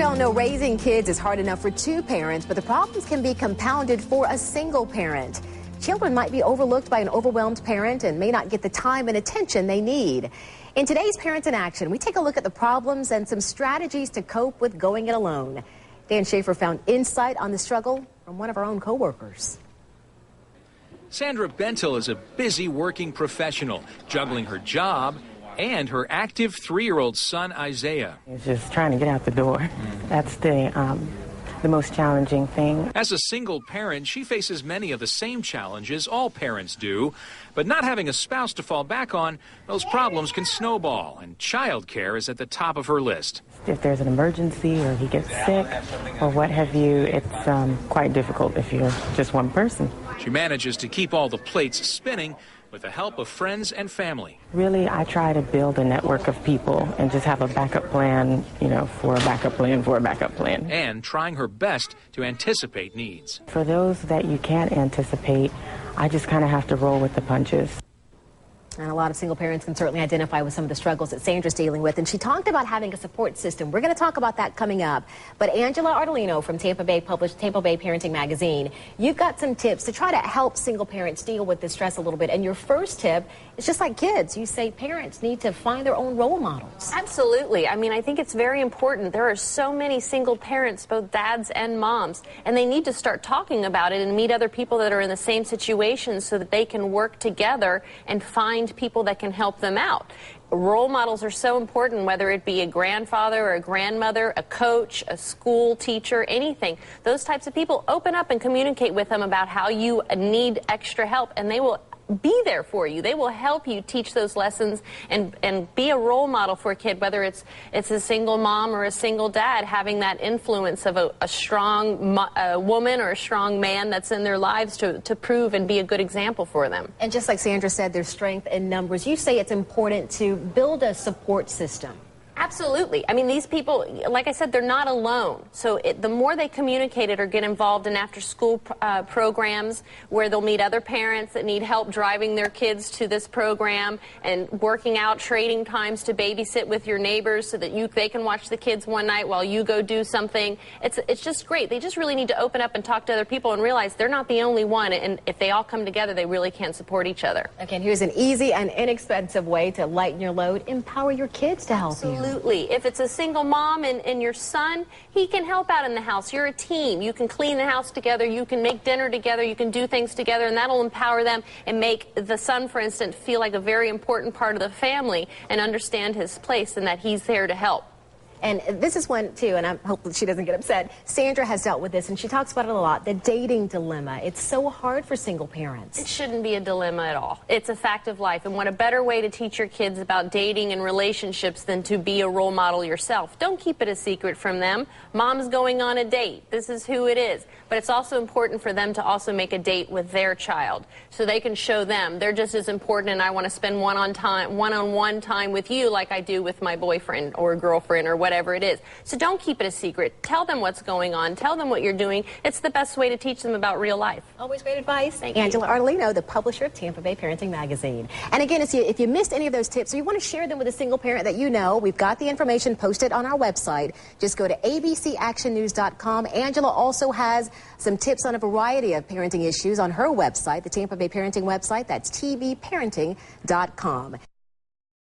all know raising kids is hard enough for two parents, but the problems can be compounded for a single parent. Children might be overlooked by an overwhelmed parent and may not get the time and attention they need. In today's Parents in Action, we take a look at the problems and some strategies to cope with going it alone. Dan Schaefer found insight on the struggle from one of our own co-workers. Sandra Bentel is a busy working professional, juggling her job and her active 3-year-old son, Isaiah. It's just trying to get out the door. That's the most challenging thing. As a single parent, she faces many of the same challenges all parents do. But not having a spouse to fall back on, those problems can snowball, and childcare is at the top of her list. If there's an emergency or he gets sick or what have you, it's quite difficult if you're just one person. She manages to keep all the plates spinning with the help of friends and family. Really, I try to build a network of people and just have a backup plan, for a backup plan for a backup plan. And trying her best to anticipate needs. For those that you can't anticipate, I just kind of have to roll with the punches. And a lot of single parents can certainly identify with some of the struggles that Sandra's dealing with. And she talked about having a support system. We're going to talk about that coming up. But Angela Ardolino from Tampa Bay Parenting Magazine, you've got some tips to try to help single parents deal with this stress a little bit. And your first tip is just like kids. You say parents need to find their own role models. Absolutely. I think it's very important. There are so many single parents, both dads and moms, and they need to start talking about it and meet other people that are in the same situation so that they can work together and find people that can help them out. Role models are so important, whether it be a grandfather or a grandmother, a coach, a school teacher, anything. Those types of people, open up and communicate with them about how you need extra help, and they will be there for you. They will help you teach those lessons and be a role model for a kid, whether it's a single mom or a single dad, having that influence of a strong woman or a strong man that's in their lives to prove and be a good example for them. And just like Sandra said, there's strength in numbers. You say it's important to build a support system. Absolutely. These people, like I said, they're not alone. So the more they communicate it or get involved in after-school programs where they'll meet other parents that need help driving their kids to this program and working out, trading times to babysit with your neighbors so that they can watch the kids one night while you go do something. It's just great. They just really need to open up and talk to other people and realize they're not the only one. And if they all come together, they really can support each other. Again, here's an easy and inexpensive way to lighten your load. Empower your kids to help you. Absolutely. If it's a single mom and your son, he can help out in the house. You're a team. You can clean the house together. You can make dinner together. You can do things together, and that'll empower them and make the son, for instance, feel like a very important part of the family and understand his place and that he's there to help. And this is one, too, and I hope that she doesn't get upset. Sandra has dealt with this, and she talks about it a lot, the dating dilemma. It's so hard for single parents. It shouldn't be a dilemma at all. It's a fact of life, and what a better way to teach your kids about dating and relationships than to be a role model yourself. Don't keep it a secret from them. Mom's going on a date. This is who it is. But it's also important for them to also make a date with their child so they can show them they're just as important, and I want to spend one-on-one time with you like I do with my boyfriend or girlfriend or whatever it is. So don't keep it a secret. Tell them what's going on. Tell them what you're doing. It's the best way to teach them about real life. Always great advice. Thank you. Angela Ardolino, the publisher of Tampa Bay Parenting Magazine. And again, if you missed any of those tips or you want to share them with a single parent that you know, we've got the information posted on our website. Just go to abcactionnews.com. Angela also has some tips on a variety of parenting issues on her website, the Tampa Bay Parenting website. That's tvparenting.com.